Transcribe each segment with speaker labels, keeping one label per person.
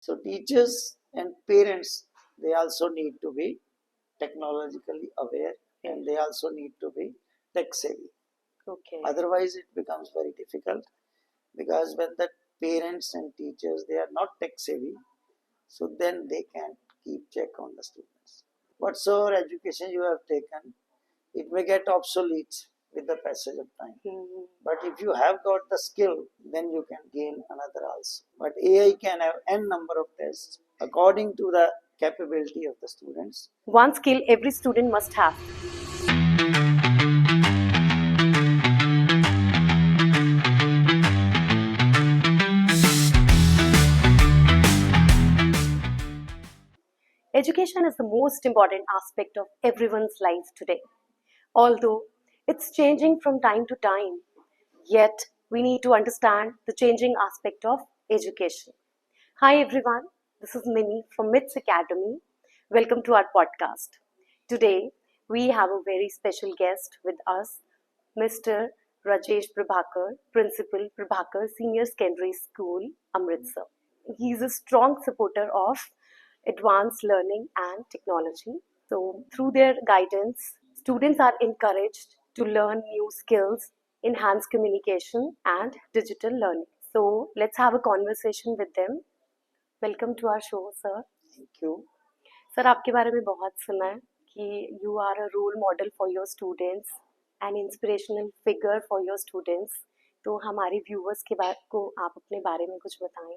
Speaker 1: So teachers and parents, they also need to be technologically aware and they also need to be tech savvy.
Speaker 2: Okay.
Speaker 1: Otherwise, it becomes very difficult because when the parents and teachers they are not tech savvy, so then they can keep check on the students. Whatsoever education you have taken, it may get obsolete with the passage of time. But if you have got the skill, then you can gain another also. But AI can have n number of tests according to the capability of the students.
Speaker 2: One skill every student must have. Education is the most important aspect of everyone's life today. Although it's changing from time to time, yet we need to understand the changing aspect of education. Hi everyone, this is Minnie from MITS Academy. Welcome to our podcast. Today we have a very special guest with us, Mr. Rajesh Prabhakar, Principal Prabhakar Sr Secondary School, Amritsar. He is a strong supporter of advanced learning and technology. So through their guidance, students are encouraged to learn new skills, enhance communication and digital learning. So let's have a conversation with them. Welcome to our show sir.
Speaker 1: Thank you.
Speaker 2: Sir आपके बारे में बहुत सुना है कि you are a role model for your students and inspirational figure for your students. तो हमारे viewers के बारे को आप अपने बारे में कुछ बताएं.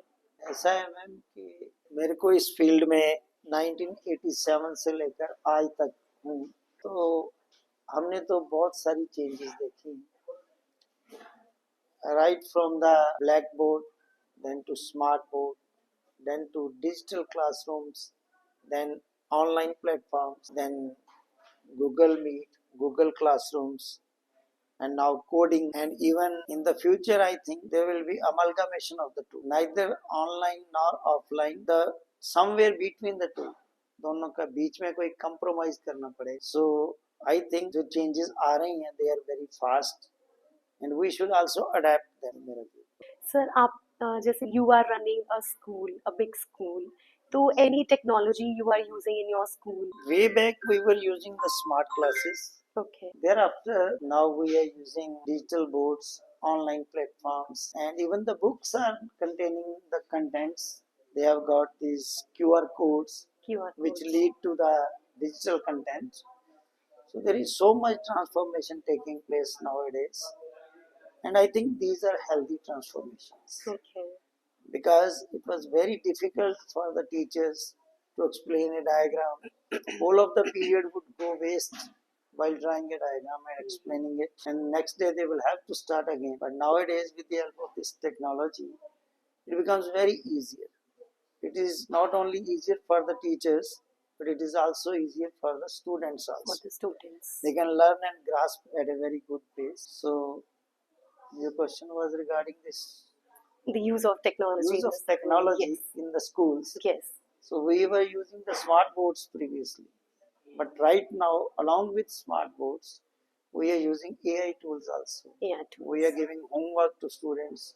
Speaker 1: ऐसा है मैम कि मेरे को इस फील्ड में 1987 से लेकर आज तक हूँ, तो हमने तो बहुत सारी चेंजेस देखी, right from the black board, then to smart board, then to digital classrooms, then online platforms, then Google Meet, Google Classrooms, and now coding. And even in the future, I think there will be amalgamation of the two, neither online nor offline, the somewhere between the two. दोनों का बीच में कोई compromise करना पड़े. So I think जो changes आ रही हैं, they are very fast, and we should also adapt them. मेरा view.
Speaker 2: सर आप जैसे you are running a school, a big school, तो any technology you are using in your school?
Speaker 1: Way back we were using the smart classes.
Speaker 2: Okay.
Speaker 1: Thereafter, now we are using digital boards, online platforms, and even the books are containing the contents. They have got these QR codes, which lead to the digital content. So there is so much transformation taking place nowadays. And I think these are healthy transformations.
Speaker 2: Okay.
Speaker 1: Because it was very difficult for the teachers to explain a diagram. Whole of the period would go waste while drawing a diagram and explaining it. And next day they will have to start again. But nowadays, with the help of this technology, it becomes very easier. It is not only easier for the teachers, but it is also easier for the students also.
Speaker 2: For the students.
Speaker 1: They can learn and grasp at a very good pace. So your question was regarding this.
Speaker 2: The use of technology.
Speaker 1: Use of technology
Speaker 2: yes.
Speaker 1: in the schools.
Speaker 2: Yes.
Speaker 1: So we were using the smart boards previously. But right now, along with smart boards, we are using AI tools also.
Speaker 2: AI tools.
Speaker 1: We are giving homework to students.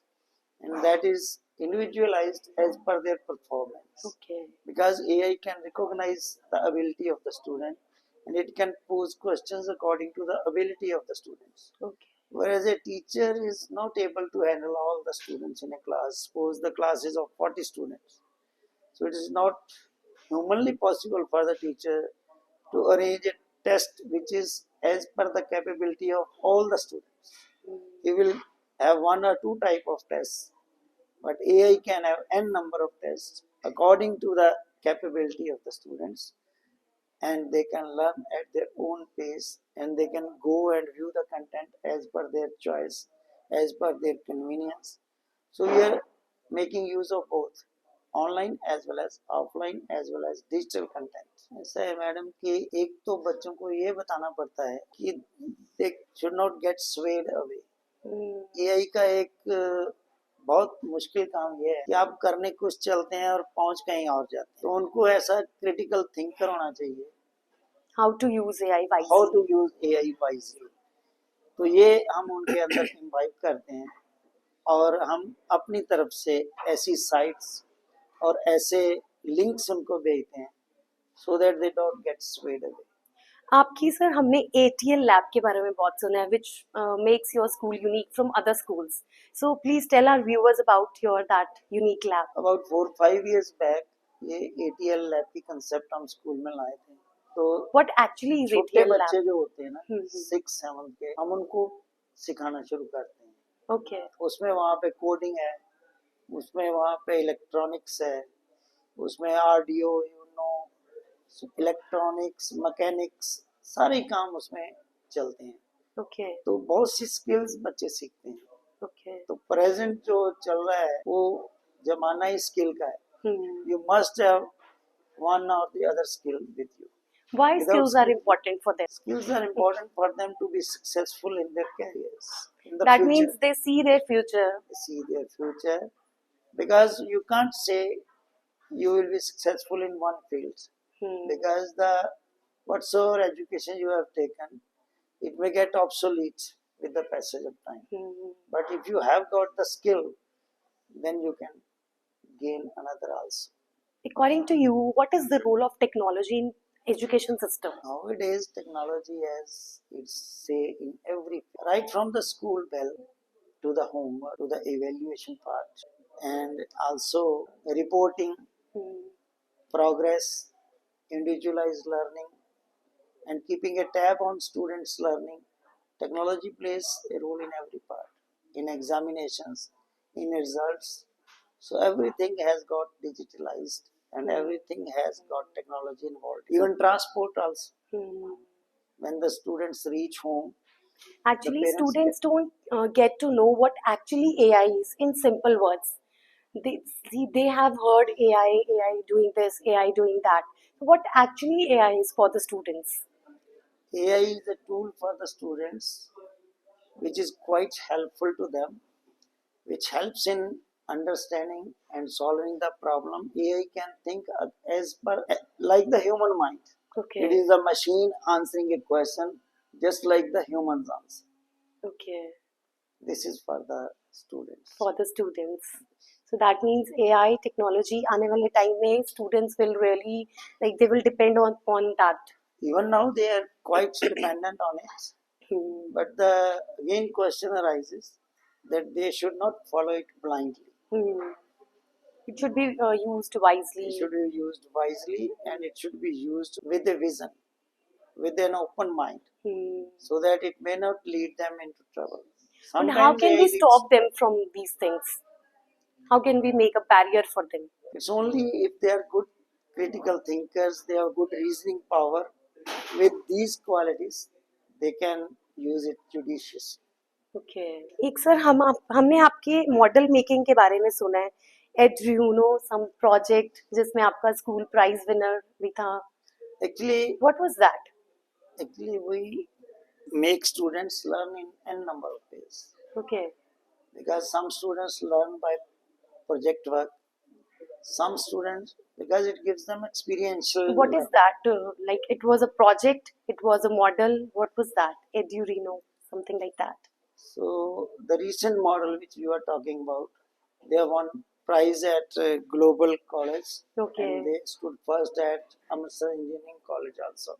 Speaker 1: And that is individualized as per their performance.
Speaker 2: Okay.
Speaker 1: Because AI can recognize the ability of the student and it can pose questions according to the ability of the students.
Speaker 2: Okay.
Speaker 1: Whereas a teacher is not able to handle all the students in a class. Suppose the class is of 40 students. So it is not humanly possible for the teacher to arrange a test which is as per the capability of all the students. He will have one or two type of tests. But AI can have n number of tests according to the capability of the students. And they can learn at their own pace and they can go and view the content as per their choice, as per their convenience. So we are making use of both online as well as offline as well as digital content. ऐसा है madam कि एक तो बच्चों को ये बताना पड़ता है कि they should not get swayed away. AI का एक बहुत मुश्किल काम ये है कि आप करने कुछ चलते हैं और पहुंच कहीं और जाते हैं. तो उनको ऐसा क्रिटिकल थिंकर होना चाहिए.
Speaker 2: How to use AI wisely.
Speaker 1: How to use AI wisely. तो ये हम उनके अंदर इनवाइट करते हैं और हम अपनी तरफ से ऐसी साइट्स और ऐसे लिंक्स उनको भेजते हैं so that they don't get swayed away.
Speaker 2: आपकी सर हमने ATL लैब के बारे में बहुत सुना है which makes your school unique from other schools. So please tell our viewers about your that unique lab.
Speaker 1: About 4-5 years back ये ATL lab की कंसेप्ट हम स्कूल में लाए थे. तो
Speaker 2: What actually is
Speaker 1: छोटे
Speaker 2: ATL
Speaker 1: बच्चे
Speaker 2: lab?
Speaker 1: जो होते हैं ना 6-7 के, हम उनको सिखाना शुरू करते हैं.
Speaker 2: Okay.
Speaker 1: उसमें वहाँ पे कोडिंग है, उसमें वहाँ पे इलेक्ट्रॉनिक्स है, उसमें ऑडियो, इलेक्ट्रॉनिक्स, मैकेनिक्स, सारे काम उसमें चलते हैं.
Speaker 2: Okay.
Speaker 1: तो बहुत सी स्किल्स बच्चे सीखते हैं.
Speaker 2: Okay.
Speaker 1: तो प्रेजेंट जो चल रहा है वो जमाना ही स्किल का है. You must have one or the other skill with you.
Speaker 2: Why
Speaker 1: Without
Speaker 2: skills are important for them?
Speaker 1: Skills are important for them to be successful in their careers. In the
Speaker 2: That
Speaker 1: future,
Speaker 2: means they see their future.
Speaker 1: they see their future, because you can't say you will be successful in one field, because the whatsoever education you have taken, it may get obsolete with the passage of time. But if you have got the skill, then you can gain another also.
Speaker 2: According to you, what is the role of technology in education system?
Speaker 1: Nowadays, technology has its say in every, right from the school bell to the homework to the evaluation part, and also reporting, progress, individualized learning, and keeping a tab on students' learning. Technology plays a role in every part, in examinations, in results. So everything has got digitalized, and everything has got technology involved. Even transport also. When the students reach home,
Speaker 2: Actually, students don't get to know what actually AI is in simple words. They have heard AI doing this, AI doing that. What actually AI is for the students?
Speaker 1: AI is a tool for the students which is quite helpful to them, which helps in understanding and solving the problem. AI can think as per like the human mind.
Speaker 2: Okay.
Speaker 1: It is a machine answering a question just like the humans answer.
Speaker 2: Okay.
Speaker 1: This is for the students.
Speaker 2: For the students. So that means AI technology आने वाले time में students will really like they will depend on that.
Speaker 1: Even now they are quite dependent on it. But the again question arises that they should not follow it blindly.
Speaker 2: It should be used wisely.
Speaker 1: It should be used wisely, and it should be used with a vision, with an open mind, so that it may not lead them into trouble.
Speaker 2: And how can we stop them from these things? How can we make a barrier for them?
Speaker 1: It's only if they are good critical thinkers, they have good reasoning power. With these qualities, they can use it judiciously.
Speaker 2: Okay. एक sir हमने आपके model making के बारे में सुना है. Some project जिसमें आपका स्कूल प्राइज विनर भी था.
Speaker 1: Actually,
Speaker 2: what was that?
Speaker 1: Actually, we make students learn in n number of ways.
Speaker 2: Okay.
Speaker 1: Because some students learn by project work. Some students, because it gives them experiential.
Speaker 2: What is that? Like it was a project, it was a model. What was that? Edurino, something like that.
Speaker 1: So the recent model which you are talking about, they won prize at Global College.
Speaker 2: Okay.
Speaker 1: And they stood first at Amritsar Engineering College also.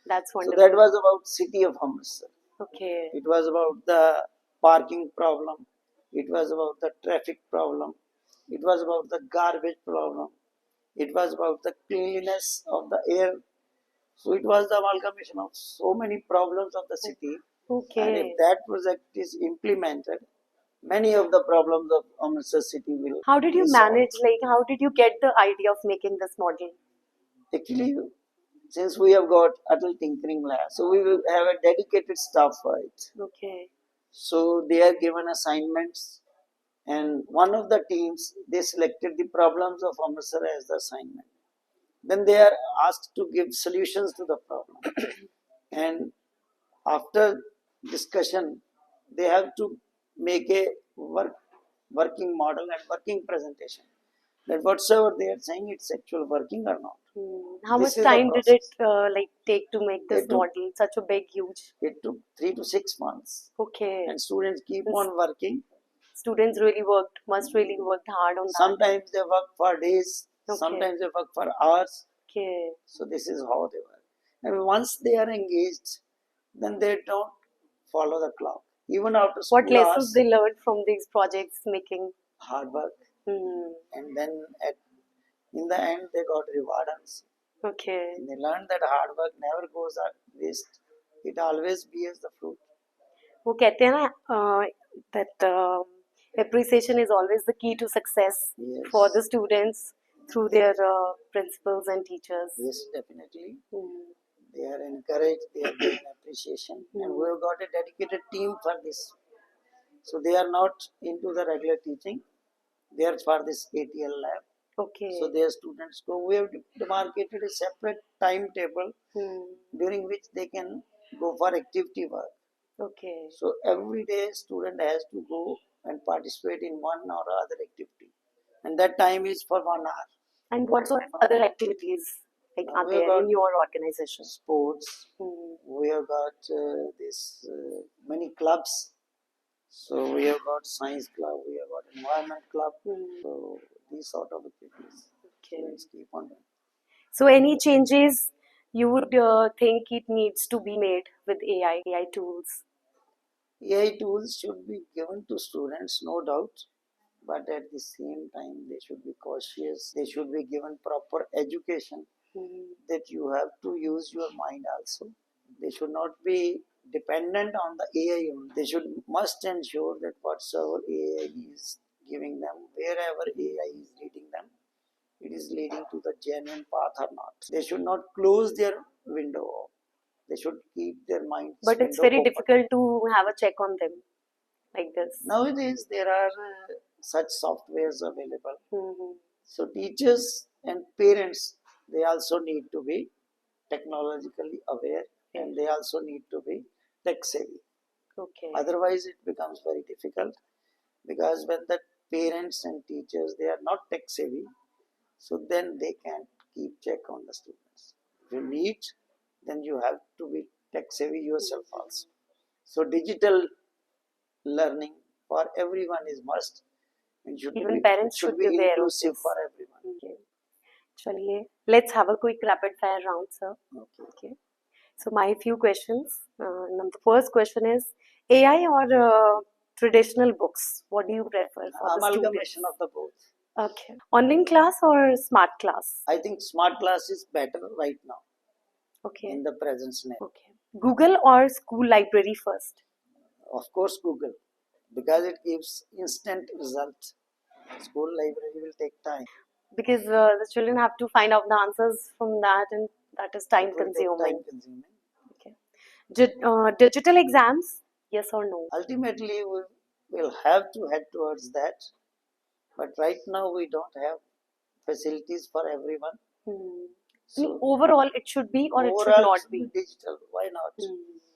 Speaker 2: That's wonderful.
Speaker 1: So that was about city of Amritsar.
Speaker 2: Okay.
Speaker 1: It was about the parking problem. It was about the traffic problem. It was about the garbage problem. It was about the cleanliness of the air. So it was the amalgamation of so many problems of the city.
Speaker 2: Okay.
Speaker 1: And if that project is implemented, many of the problems of Amritsar city will.
Speaker 2: How did you manage? Like, how did you get the idea of making this model?
Speaker 1: Actually, since we have got Atal Tinkering Lab, so we will have a dedicated staff for it.
Speaker 2: Okay.
Speaker 1: So they are given assignments, and one of the teams, they selected the problems of Amritsar as the assignment. Then they are asked to give solutions to the problem. And after discussion, they have to make a working model and working presentation. That whatsoever they are saying, it's actual working or not.
Speaker 2: How much time did it take to make this model? Such a big, huge.
Speaker 1: It took 3 to 6 months.
Speaker 2: Okay.
Speaker 1: And students keep on working.
Speaker 2: students must really worked hard on that.
Speaker 1: Sometimes they work for days,
Speaker 2: Okay.
Speaker 1: sometimes they work for hours.
Speaker 2: Okay.
Speaker 1: So this is how they work. And once they are engaged, then they don't follow the clock. Even after school
Speaker 2: What lessons
Speaker 1: hours,
Speaker 2: they learned from these projects making?
Speaker 1: hard work,
Speaker 2: Hmm.
Speaker 1: and then in the end they got reward also.
Speaker 2: Okay.
Speaker 1: And they learned that hard work never goes waste. It always bears the fruit.
Speaker 2: वो कहते हैं ना that appreciation is always the key to success
Speaker 1: Yes.
Speaker 2: for the students through their principals and teachers.
Speaker 1: Yes, definitely.
Speaker 2: Hmm.
Speaker 1: They are encouraged, they are given appreciation, and we have got a dedicated team for this. So they are not into the regular teaching, they are for this ATL lab.
Speaker 2: Okay.
Speaker 1: So their students go. We have demarcated a separate timetable during which they can go for activity work.
Speaker 2: Okay.
Speaker 1: So every day student has to go and participate in one or other activity, and that time is for 1 hour.
Speaker 2: And what sort of other activities are
Speaker 1: We have
Speaker 2: there
Speaker 1: got
Speaker 2: in your organization?
Speaker 1: sports. We have got many clubs. So we have got science club, we have got environment club. So these sort of activities students keep on doing.
Speaker 2: So any changes you would think it needs to be made with AI tools?
Speaker 1: AI tools should be given to students, no doubt, but at the same time they should be cautious. They should be given proper education that you have to use your mind also. They should not be dependent on the AI only. They must ensure that whatsoever AI is giving them, wherever AI is leading them, it is leading to the genuine path or not. They should not close their window. They should keep their minds.
Speaker 2: But it's very difficult to have a check on them like this.
Speaker 1: Nowadays, there are such softwares available. So teachers and parents, they also need to be technologically aware, and they also need to be tech savvy.
Speaker 2: Okay.
Speaker 1: Otherwise, it becomes very difficult, because when the parents and teachers, they are not tech savvy, so then they can't keep check on the students. If you need, then you have to be tech savvy yourself also. So digital learning for everyone is must, and
Speaker 2: even parents should be aware of
Speaker 1: inclusive
Speaker 2: this
Speaker 1: for everyone.
Speaker 2: Okay. Chaliye, let's have a quick rapid fire round, sir. Okay. So my few questions. The first question is AI or traditional books? What do you prefer for the
Speaker 1: Amalgamation
Speaker 2: students?
Speaker 1: of the both.
Speaker 2: Okay. Online class or smart class?
Speaker 1: I think smart class is better right now
Speaker 2: Okay.
Speaker 1: in the present scenario.
Speaker 2: Okay. Google or school library first?
Speaker 1: Of course, Google, because it gives instant result. School library will take time.
Speaker 2: Because the children have to find out the answers from that, and that is time consuming. Okay. Digital exams, yes or no?
Speaker 1: Ultimately, we will have to head towards that, but right now we don't have facilities for everyone.
Speaker 2: So overall, it should be or it should not be
Speaker 1: digital. Why not?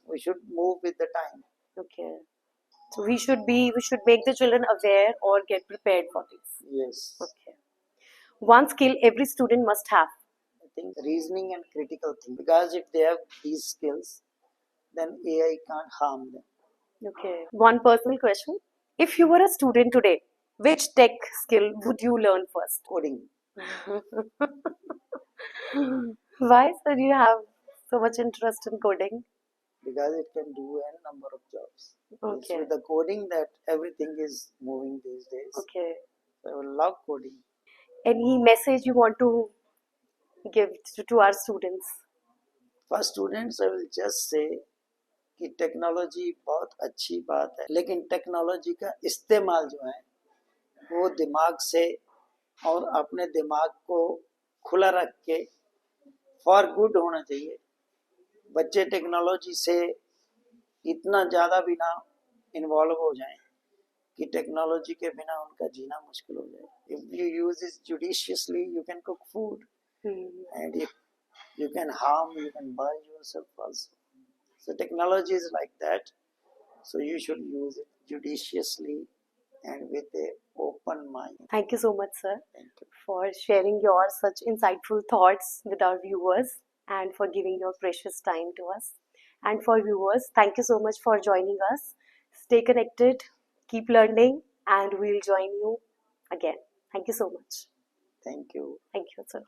Speaker 1: We should move with the time.
Speaker 2: Okay. So we should make the children aware or get prepared for this.
Speaker 1: Yes.
Speaker 2: Okay. One skill every student must have.
Speaker 1: I think reasoning and critical thinking, because if they have these skills, then AI can't harm them.
Speaker 2: Okay. One personal question. If you were a student today, which tech skill would you learn first?
Speaker 1: Coding.
Speaker 2: Why do you have so much interest in coding?
Speaker 1: Because it can do a number of jobs.
Speaker 2: Okay.
Speaker 1: It's with the coding that everything is moving these days.
Speaker 2: Okay.
Speaker 1: So I will love coding.
Speaker 2: Any message you want to give to our students?
Speaker 1: For students, I will just say कि technology बहुत अच्छी बात है, लेकिन technology का इस्तेमाल जो है वो दिमाग से और अपने दिमाग को खुला रख के फॉर गुड होना चाहिए. बच्चे टेक्नोलॉजी से इतना ज़्यादा भी ना इन्वॉल्व हो जाएं कि टेक्नोलॉजी के बिना उनका जीना मुश्किल हो जाए. If you use it judiciously, you can cook food, and if you can harm, you can burn yourself also. So technology is like that. So you should use it judiciously and with an open mind.
Speaker 2: Thank you so much, sir.
Speaker 1: Thank you
Speaker 2: for sharing your such insightful thoughts with our viewers and for giving your precious time to us. And for viewers, thank you so much for joining us. Stay connected, keep learning, and we'll join you again. Thank you so much.
Speaker 1: Thank you.
Speaker 2: Thank you, sir.